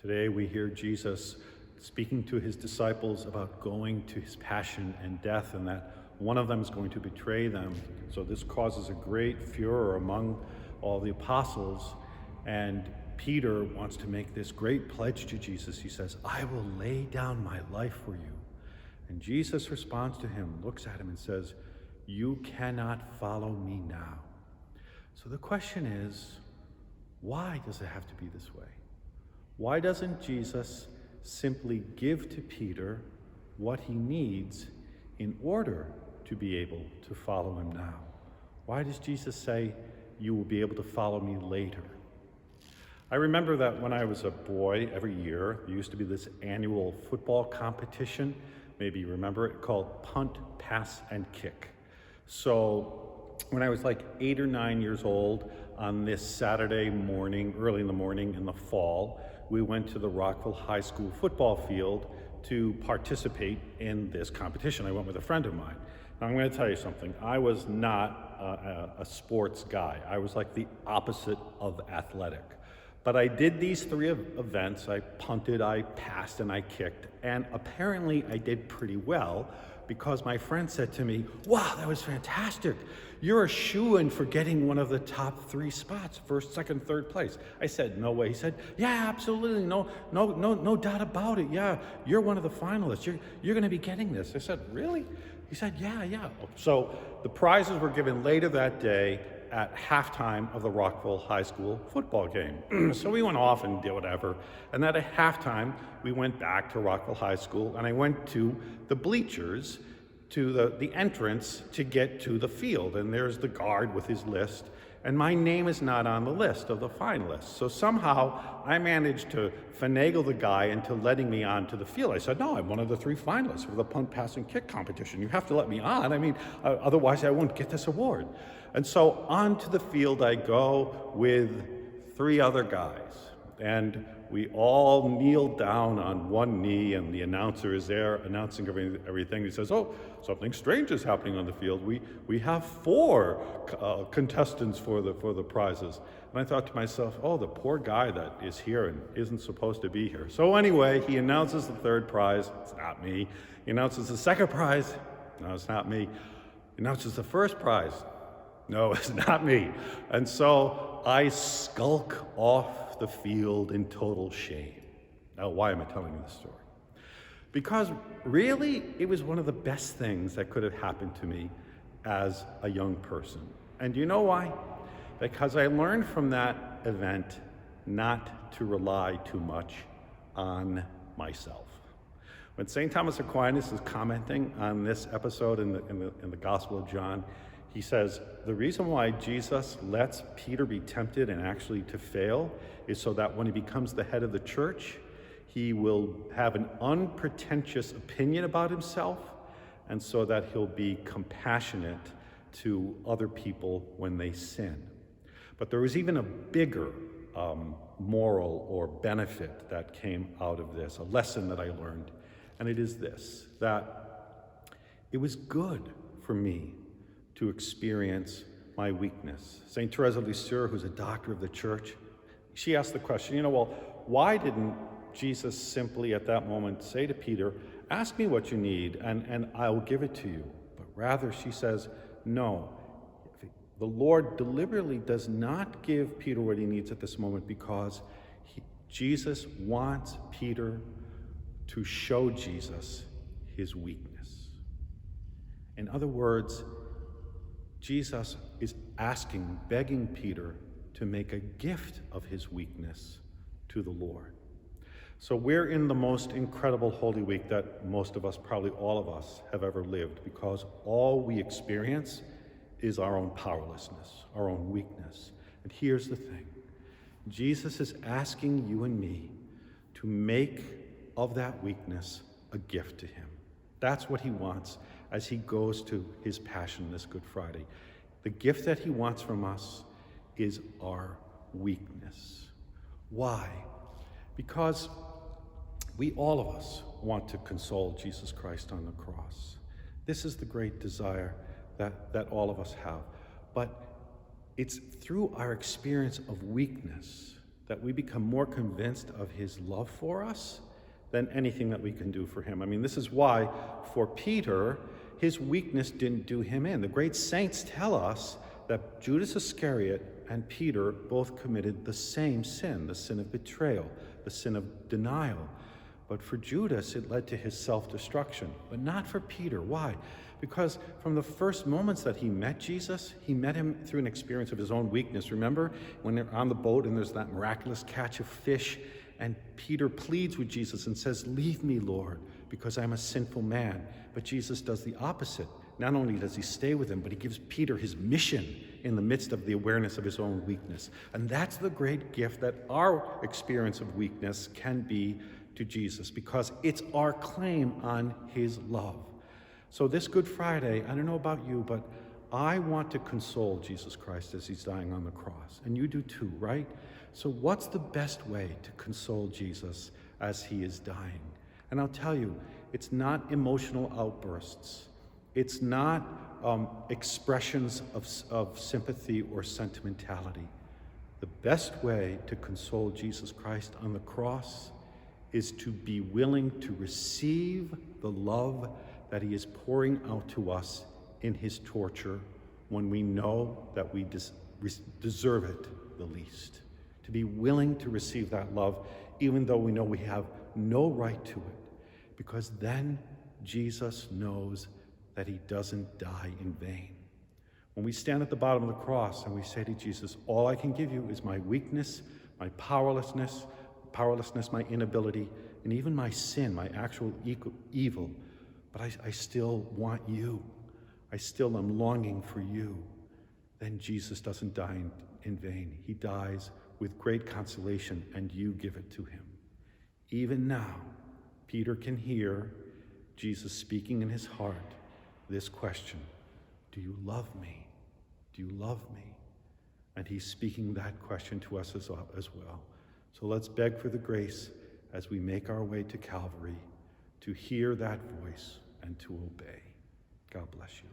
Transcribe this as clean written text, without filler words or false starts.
Today we hear Jesus speaking to his disciples about going to his passion and death, and that one of them is going to betray them. So this causes a great furor among all the apostles, and Peter wants to make this great pledge to Jesus. He says, "I will lay down my life for you." And Jesus responds to him, looks at him and says, "You cannot follow me now." So the question is, why does it have to be this way? Why doesn't Jesus simply give to Peter what he needs in order to be able to follow him now? Why does Jesus say, "You will be able to follow me later"? I remember that when I was a boy, every year, there used to be this annual football competition. Maybe you remember it, called Punt, Pass, and Kick. So when I was like 8 or 9 years old, on this Saturday morning, early in the morning in the fall, we went to the Rockville High School football field to participate in this competition. I went with a friend of mine. Now I'm going to tell you something. I was not a sports guy. I was like the opposite of athletic. But I did these 3 events. I punted, I passed, and I kicked. And apparently I did pretty well, because my friend said to me, "Wow, that was fantastic. You're a shoo-in for getting one of the top 3 spots, first, second, third place." I said, "No way." He said, "Yeah, absolutely. No doubt about it. Yeah, you're one of the finalists. You're going to be getting this." I said, "Really?" He said, yeah. So the prizes were given later that day at halftime of the Rockville High School football game. So we went off and did whatever. And then at halftime, we went back to Rockville High School, and I went to the bleachers, to the entrance to get to the field. And there's the guard with his list, and my name is not on the list of the finalists. So somehow I managed to finagle the guy into letting me onto the field. I said, "No, I'm one of the 3 finalists for the punt, pass, and kick competition. You have to let me on. I mean, otherwise I won't get this award." And so onto the field I go with 3 other guys, and we all kneel down on one knee, and the announcer is there announcing everything. He says, "Oh, something strange is happening on the field. We have 4 contestants for the prizes." And I thought to myself, "Oh, the poor guy that is here and isn't supposed to be here." So anyway, he announces the 3rd prize. It's not me. He announces the 2nd prize. No, it's not me. He announces the 1st prize. No, it's not me. And so I skulk off the field in total shame. Now, why am I telling you this story? Because really, it was one of the best things that could have happened to me as a young person. And you know why? Because I learned from that event not to rely too much on myself. When St. Thomas Aquinas is commenting on this episode in the Gospel of John, he says, the reason why Jesus lets Peter be tempted and actually to fail is so that when he becomes the head of the church, he will have an unpretentious opinion about himself, and so that he'll be compassionate to other people when they sin. But there was even a bigger moral or benefit that came out of this, a lesson that I learned, and it is this, that it was good for me to experience my weakness. St. Therese of Lisieux, who's a doctor of the church, she asked the question, well, why didn't Jesus simply at that moment say to Peter, "Ask me what you need and I'll give it to you"? But rather she says, no, the Lord deliberately does not give Peter what he needs at this moment because Jesus wants Peter to show Jesus his weakness. In other words, Jesus is begging Peter to make a gift of his weakness to the Lord. So we're in the most incredible Holy Week that most of us, probably all of us, have ever lived, because all we experience is our own powerlessness, our own weakness. And here's the thing. Jesus is asking you and me to make of that weakness a gift to him. That's what he wants as he goes to his passion this Good Friday. The gift that he wants from us is our weakness. Why? Because all of us want to console Jesus Christ on the cross. This is the great desire that all of us have. But it's through our experience of weakness that we become more convinced of his love for us than anything that we can do for him. I mean, this is why for Peter, his weakness didn't do him in. The great saints tell us that Judas Iscariot and Peter both committed the same sin, the sin of betrayal, the sin of denial. But for Judas, it led to his self-destruction, but not for Peter. Why? Because from the first moments that he met Jesus, he met him through an experience of his own weakness. Remember when they're on the boat and there's that miraculous catch of fish, and Peter pleads with Jesus and says, "Leave me, Lord, because I'm a sinful man." But Jesus does the opposite. Not only does he stay with him, but he gives Peter his mission in the midst of the awareness of his own weakness. And that's the great gift that our experience of weakness can be to Jesus, because it's our claim on his love. So this Good Friday, I don't know about you, but I want to console Jesus Christ as he's dying on the cross. And you do too, right? So what's the best way to console Jesus as he is dying? And I'll tell you, it's not emotional outbursts. It's not expressions of sympathy or sentimentality. The best way to console Jesus Christ on the cross is to be willing to receive the love that he is pouring out to us in his torture when we know that we deserve it the least. To be willing to receive that love even though we know we have no right to it, because then Jesus knows that he doesn't die in vain. When we stand at the bottom of the cross and we say to Jesus, all I can give you is my weakness, my powerlessness, my inability, and even my sin, my actual evil, but I still want you. I still am longing for you. Then Jesus doesn't die in vain. He dies with great consolation, and you give it to him. Even now, Peter can hear Jesus speaking in his heart this question: do you love me? Do you love me? And he's speaking that question to us as well. So let's beg for the grace as we make our way to Calvary to hear that voice and to obey. God bless you.